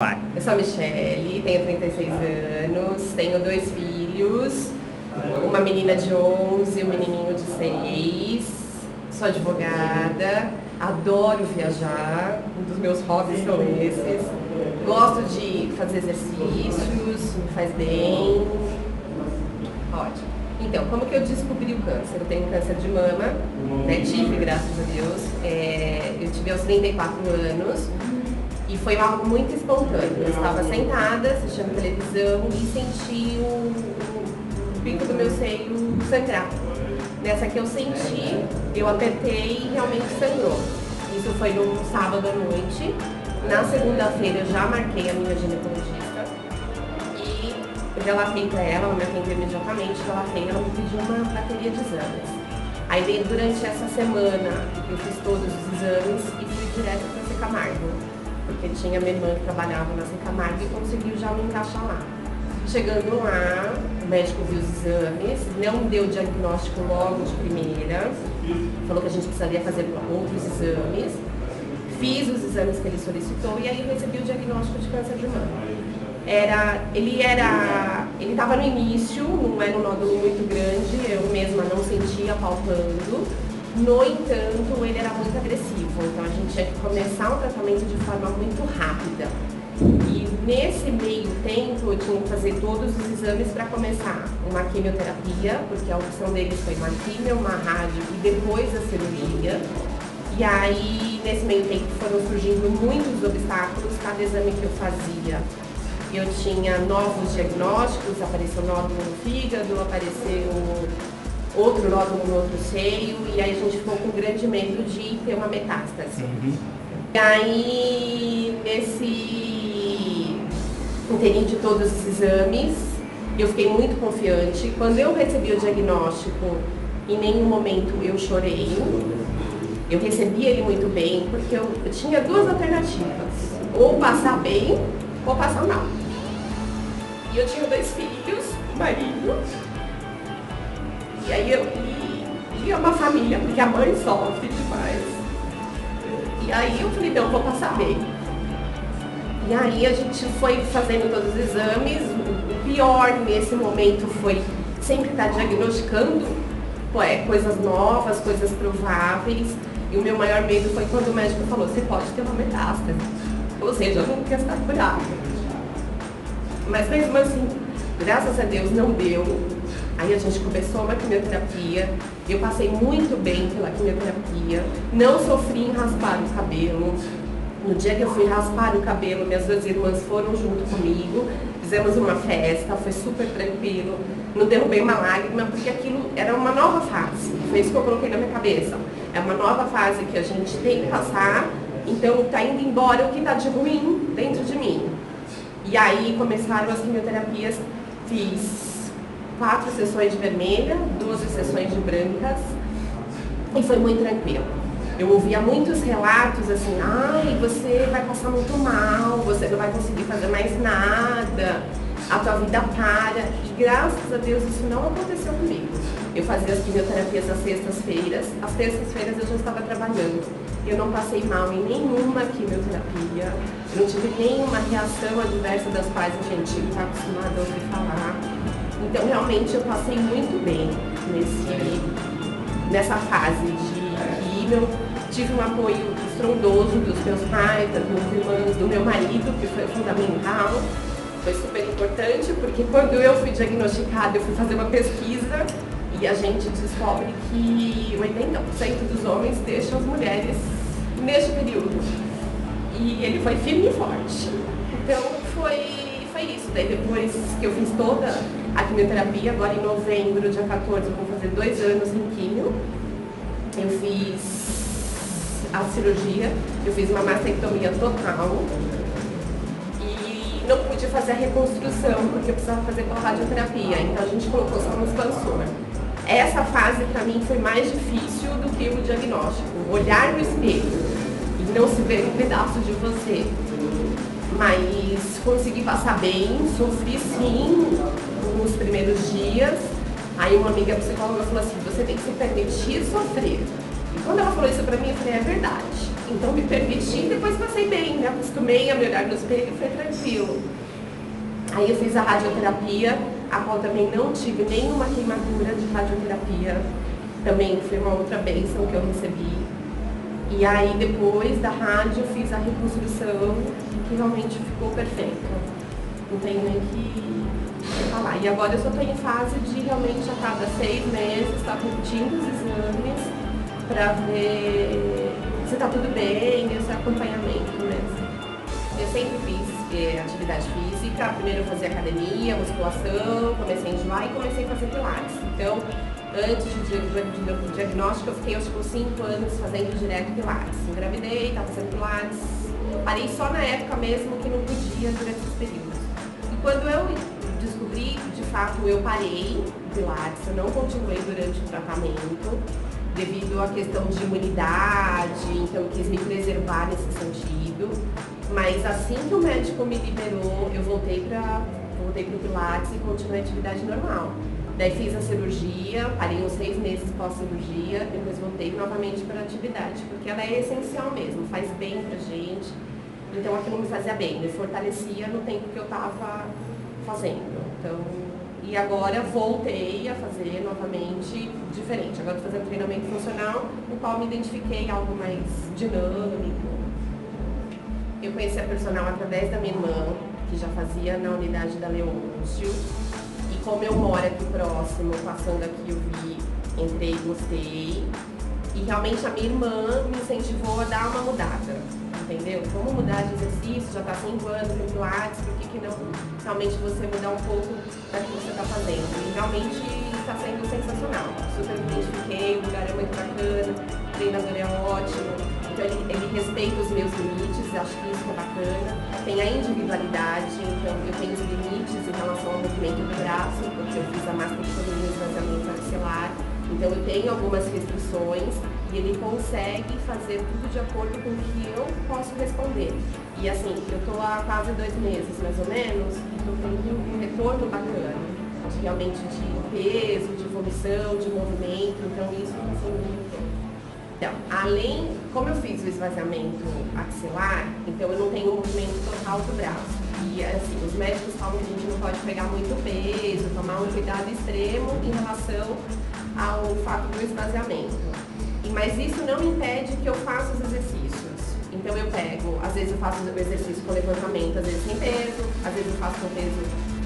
Vai. Eu sou a Michele, tenho 36 anos, tenho 2 filhos, uma menina de 11 e um menininho de 6. Sou advogada, adoro viajar, um dos meus hobbies são esses. Gosto de fazer exercícios, me faz bem. Ótimo. Então, como que eu descobri o câncer? Eu tenho câncer de mama, né? Tive, graças a Deus. Eu tive aos 34 anos. E foi algo muito espontâneo. Eu estava sentada, assistindo televisão e senti o bico do meu seio sangrar. Nessa que eu senti, eu apertei e realmente sangrou. Isso foi num sábado à noite. Na segunda-feira eu já marquei a minha ginecologista e relatei para ela, ela me atendeu imediatamente, ela me pediu uma bateria de exames. Aí durante essa semana eu fiz todos os exames e fui direto para Zé Camargo, porque tinha minha irmã que trabalhava na Zé Camargo e conseguiu já me encaixar lá. Chegando lá, o médico viu os exames, não deu diagnóstico logo de primeira, falou que a gente precisaria fazer outros exames. Fiz os exames que ele solicitou e aí eu recebi o diagnóstico de câncer de mama. Ele estava no início, não era um nódulo muito grande, eu mesma não sentia palpando. No entanto, ele era muito agressivo, então a gente tinha que começar o tratamento de forma muito rápida. E nesse meio tempo eu tinha que fazer todos os exames para começar uma quimioterapia, porque a opção deles foi uma quimio, uma rádio e depois a cirurgia. E aí, nesse meio tempo foram surgindo muitos obstáculos, cada exame que eu fazia. Eu tinha novos diagnósticos, apareceu nódulo no fígado, apareceu outro nódulo no outro seio, e aí a gente ficou com grande medo de ter uma metástase. E aí, nesse inteirinho de todos os exames, eu fiquei muito confiante. Quando eu recebi o diagnóstico, em nenhum momento eu chorei. Eu recebi ele muito bem, porque eu tinha duas alternativas, ou passar bem, ou passar mal. E eu tinha 2 filhos, um marido, e aí e uma família, porque a mãe sofre demais. E aí eu falei, não, vou passar bem. E aí a gente foi fazendo todos os exames. O pior nesse momento foi sempre estar diagnosticando coisas novas, coisas prováveis. E o meu maior medo foi quando o médico falou, você pode ter uma metástase. Ou seja, eu não queria estar curada. Mas mesmo assim, graças a Deus não deu. Aí a gente começou uma quimioterapia, eu passei muito bem pela quimioterapia, não sofri em raspar o cabelo. No dia que eu fui raspar o cabelo, minhas 2 irmãs foram junto comigo, fizemos uma festa, foi super tranquilo, não derrubei uma lágrima, porque aquilo era uma nova fase, foi isso que eu coloquei na minha cabeça. É uma nova fase que a gente tem que passar, então tá indo embora o que tá de ruim dentro de mim. E aí começaram as quimioterapias, fiz 4 sessões de vermelha, 12 sessões de brancas e foi muito tranquilo. Eu ouvia muitos relatos assim, ai, você vai passar muito mal, você não vai conseguir fazer mais nada, a tua vida para. E graças a Deus isso não aconteceu comigo. Eu fazia as quimioterapias às sextas-feiras, às terças-feiras eu já estava trabalhando. Eu não passei mal em nenhuma quimioterapia, eu não tive nenhuma reação adversa das quais a gente está acostumado a ouvir falar. Então, realmente, eu passei muito bem nessa fase de quimio. Tive um apoio estrondoso dos meus pais, das minhas irmãs, do meu marido, que foi fundamental. Foi super importante, porque quando eu fui diagnosticada, eu fui fazer uma pesquisa e a gente descobre que 80% dos homens deixam as mulheres neste período. E ele foi firme e forte. Então, foi isso. Daí depois que eu fiz toda a quimioterapia, agora em novembro, dia 14, eu vou fazer 2 anos em quimio. Eu fiz a cirurgia, eu fiz uma mastectomia total e não pude fazer a reconstrução porque eu precisava fazer com a radioterapia, então a gente colocou só no expansor. Essa fase para mim foi mais difícil do que o diagnóstico, olhar no espelho e não se ver um pedaço de você. Mas consegui passar bem, sofri sim nos primeiros dias. Aí uma amiga psicóloga falou assim, você tem que se permitir sofrer. E quando ela falou isso pra mim, eu falei, é verdade. Então me permiti e depois passei bem, me acostumei a me olhar no espelho e foi tranquilo. Aí eu fiz a radioterapia, a qual também não tive nenhuma queimadura de radioterapia. Também foi uma outra bênção que eu recebi. E aí depois da rádio eu fiz a reconstrução, que realmente ficou perfeita. Não tenho nem que falar. E agora eu só estou em fase de realmente a cada 6 meses estar repetindo os exames para ver se está tudo bem, esse acompanhamento mesmo. Eu sempre fiz atividade física, primeiro eu fazia academia, musculação, comecei a enjoar e comecei a fazer pilates. Então, antes do diagnóstico, eu fiquei acho que uns 5 anos fazendo direto pilates. Engravidei, estava fazendo pilates, parei só na época mesmo que não podia durante os períodos. E quando eu descobri, de fato, eu parei o pilates, eu não continuei durante o tratamento, devido à questão de imunidade, então eu quis me preservar nesse sentido. Mas assim que o médico me liberou, eu voltei para o Pilates e continuei a atividade normal. Daí fiz a cirurgia, parei uns 6 meses pós-cirurgia, depois voltei novamente para a atividade, porque ela é essencial mesmo, faz bem pra gente. Então aquilo me fazia bem, me fortalecia no tempo que eu estava fazendo. Então, e agora voltei a fazer novamente diferente. Agora estou fazendo treinamento funcional, no qual me identifiquei algo mais dinâmico. Eu conheci a personal através da minha irmã, que já fazia na unidade da Leôncio. E como eu moro aqui próximo, passando aqui eu vi, entrei e gostei. E realmente a minha irmã me incentivou a dar uma mudada, entendeu? Vamos mudar de exercício, já está 5 anos no Pilates, por que não realmente você mudar um pouco daquilo que você está fazendo? E realmente está sendo sensacional. Super me identifiquei, o lugar é muito bacana, o treinador é ótimo. Então ele respeita os meus limites, acho que isso é bacana. Tem a individualidade, então eu tenho os limites em relação ao movimento do braço, porque eu fiz a mastectomia e esvaziamento axilar. Então eu tenho algumas restrições e ele consegue fazer tudo de acordo com o que eu posso responder. E assim, eu estou há quase 2 meses mais ou menos e estou tendo um retorno bacana, realmente de peso, de evolução, de movimento, então isso está sendo muito bom. Então, além, como eu fiz o esvaziamento axilar, então eu não tenho um movimento total do braço. E assim, os médicos falam que a gente não pode pegar muito peso, tomar um cuidado extremo em relação ao fato do esvaziamento. Mas isso não impede que eu faça os exercícios. Então eu pego, às vezes eu faço o exercício com levantamento, às vezes sem peso, às vezes eu faço com peso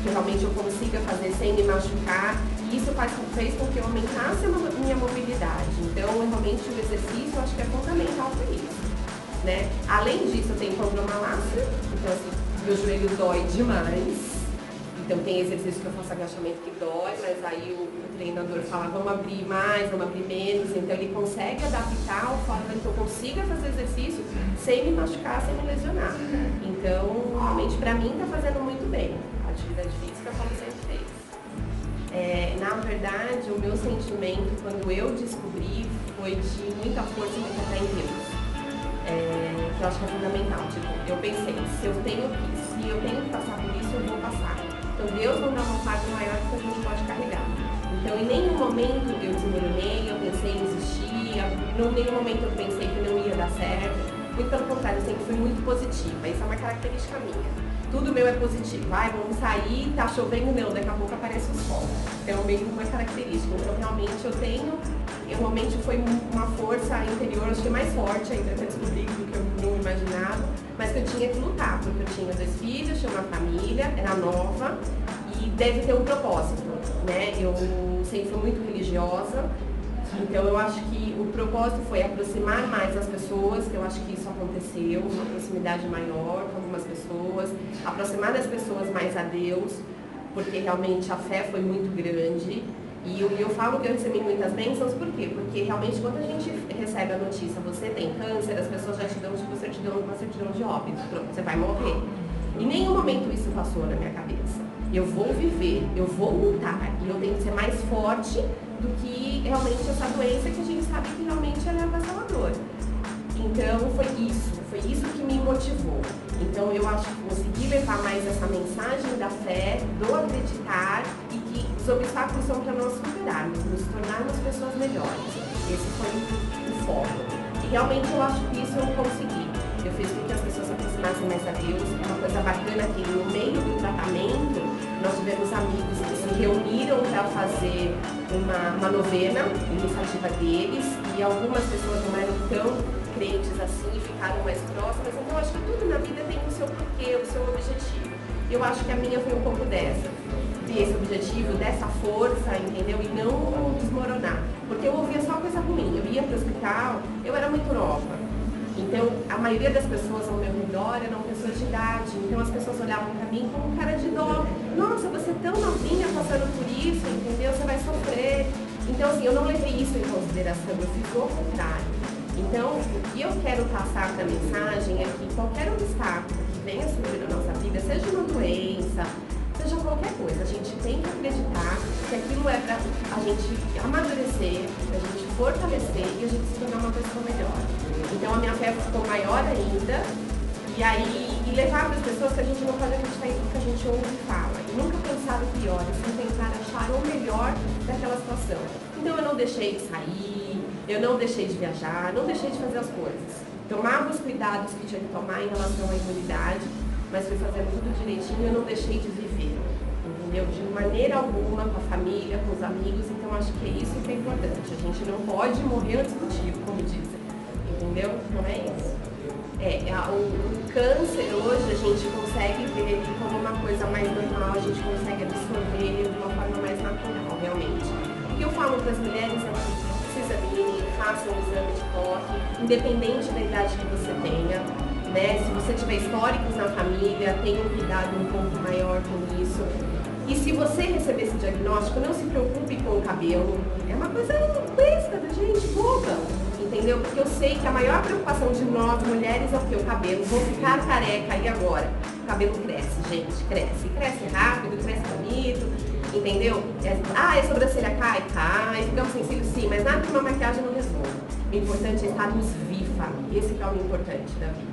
que realmente eu consiga fazer sem me machucar. E isso fez com que eu aumentasse a minha mobilidade. Então, realmente, o exercício eu acho que é fundamental para isso, né? Além disso, eu tenho condromalácia, então assim, meu joelho dói demais. Então tem exercício que eu faço agachamento que dói, mas aí o treinador fala, vamos abrir mais, vamos abrir menos. Então ele consegue adaptar a forma que eu consiga fazer exercício sem me machucar, sem me lesionar. Então, realmente, para mim, está fazendo muito bem. A atividade física, como sempre fez. Na verdade, o meu sentimento, quando eu descobri, foi de muita força e muita fé em Deus. Que eu acho que é fundamental. Tipo, eu pensei, se eu tenho que passar por isso, eu vou passar. Então Deus não dá uma parte maior que a gente pode carregar. Então em nenhum momento eu desmoronei, eu pensei em desistir, em nenhum momento eu pensei que não ia dar certo. Muito pelo contrário, eu sempre fui muito positiva. Isso é uma característica minha. Tudo meu é positivo. Vamos sair, tá chovendo, não, daqui a pouco aparece o sol. Então é meio uma característica. Então realmente realmente foi uma força interior, acho que mais forte ainda que eu descobri do que eu não imaginava, mas que eu tinha que lutar, porque eu tinha 2 filhos, tinha uma família, era nova e deve ter um propósito, né? Eu sempre fui muito religiosa, então eu acho que o propósito foi aproximar mais as pessoas, que eu acho que isso aconteceu, uma proximidade maior com algumas pessoas, aproximar as pessoas mais a Deus, porque realmente a fé foi muito grande. E eu falo que eu recebi muitas bênçãos, por quê? Porque realmente quando a gente recebe a notícia, você tem câncer, as pessoas já te dão uma certidão de óbito, pronto, você vai morrer. Em nenhum momento isso passou na minha cabeça. Eu vou viver, eu vou lutar, e eu tenho que ser mais forte do que realmente essa doença que a gente sabe que realmente ela é avassaladora. Então foi isso que me motivou. Então eu acho que consegui levar mais essa mensagem da fé, do acreditar e que os obstáculos são para nós superarmos, nos tornarmos pessoas melhores. Esse foi o foco. E realmente eu acho que isso eu consegui. Eu fiz com que as pessoas se aproximassem mais a Deus. Uma coisa bacana que no meio do tratamento, nós tivemos amigos que se reuniram para fazer uma novena, iniciativa deles, e algumas pessoas não eram tão crentes assim e ficaram mais próximas. Então eu acho que tudo na vida tem o seu porquê, o seu objetivo. Eu acho que a minha foi um pouco dessa. Esse objetivo, dessa força, entendeu? E não desmoronar. Porque eu ouvia só coisa ruim. Eu ia para o hospital, eu era muito nova. Então, a maioria das pessoas ao meu redor eram pessoas de idade. Então, as pessoas olhavam para mim como um cara de dó. Nossa, você é tão novinha passando por isso, entendeu? Você vai sofrer. Então, assim, eu não levei isso em consideração. Eu fiz o contrário. Então, o que eu quero passar da mensagem é que qualquer obstáculo que venha surgir na nossa vida, seja uma doença, seja qualquer coisa, a gente tem que acreditar que aquilo é para a gente amadurecer, para a gente fortalecer e a gente se tornar uma pessoa melhor. Então a minha fé ficou maior ainda e levar para as pessoas que a gente não pode acreditar em tudo que a gente ouve e fala. E nunca pensar o pior, assim, tentar achar o melhor daquela situação. Então eu não deixei de sair, eu não deixei de viajar, não deixei de fazer as coisas. Tomava os cuidados que tinha que tomar em relação à imunidade, mas fui fazendo tudo direitinho e eu não deixei de viver, entendeu? De maneira alguma, com a família, com os amigos, então acho que é isso que é importante. A gente não pode morrer antes do motivo, como dizem, entendeu? Não é isso. O câncer hoje a gente consegue ver ele como uma coisa mais normal, a gente consegue absorver ele de uma forma mais natural, realmente. O que eu falo para as mulheres é que se examinem, façam um exame de toque, independente da idade que você tenha. Né? Se você tiver históricos na família, tenha um cuidado um pouco maior com isso. E se você receber esse diagnóstico, não se preocupe com o cabelo. É uma coisa besta da gente, boba. Entendeu? Porque eu sei que a maior preocupação de nós, mulheres, é o quê? O cabelo. Vou ficar careca e agora? O cabelo cresce, gente, cresce. Cresce rápido, cresce bonito, entendeu? A sobrancelha cai? Cai. Ficamos sem cílios? Sim, mas nada que uma maquiagem não resolva. O importante é estarmos viva. Esse que é o importante da vida.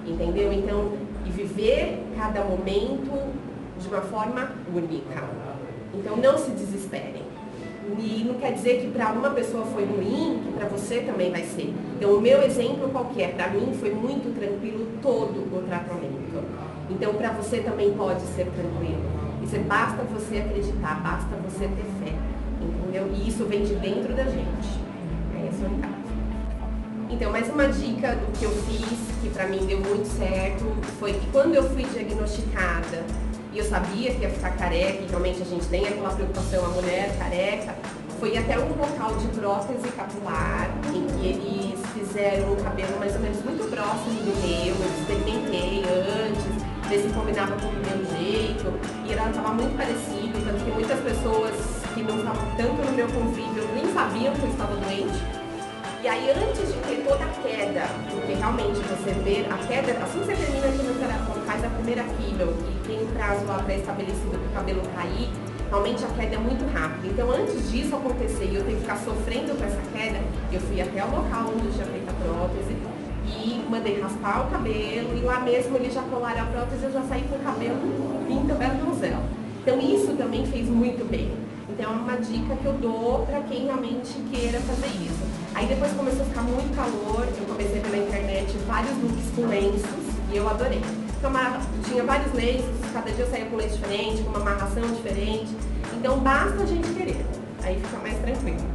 Entendeu? Então, e viver cada momento de uma forma única. Então, não se desesperem. E não quer dizer que para uma pessoa foi ruim, que para você também vai ser. Então, o meu exemplo qualquer, para mim foi muito tranquilo todo o tratamento. Então, para você também pode ser tranquilo. Basta você acreditar, basta você ter fé. Entendeu? E isso vem de dentro da gente. Esse é o caso. Então, mais uma dica do que eu fiz, que pra mim deu muito certo, foi que quando eu fui diagnosticada e eu sabia que ia ficar careca, e realmente a gente tem aquela preocupação, a mulher careca, foi até um local de prótese capilar, em que eles fizeram um cabelo mais ou menos muito próximo do meu, eu experimentei antes, ver se combinava com o meu jeito, e ela estava muito parecido, tanto que muitas pessoas que não estavam tanto no meu convívio nem sabiam que eu estava doente. E aí, antes de ter toda a queda, porque realmente você vê a queda, assim que você termina a quimioterapia, faz a primeira quimio e tem um prazo lá pré-estabelecido para o cabelo cair, realmente a queda é muito rápida. Então, antes disso acontecer e eu ter que ficar sofrendo com essa queda, eu fui até o local onde eu tinha feito a prótese e mandei raspar o cabelo e lá mesmo eles já colaram a prótese e eu já saí com o cabelo pinto aberto no céu. Então, isso também fez muito bem. Então é uma dica que eu dou para quem realmente queira fazer isso. Aí depois começou a ficar muito calor, eu comecei pela internet vários looks com lenços e eu adorei. Então, tinha vários lenços, cada dia eu saía com um lenço diferente, com uma amarração diferente. Então basta a gente querer, aí fica mais tranquilo.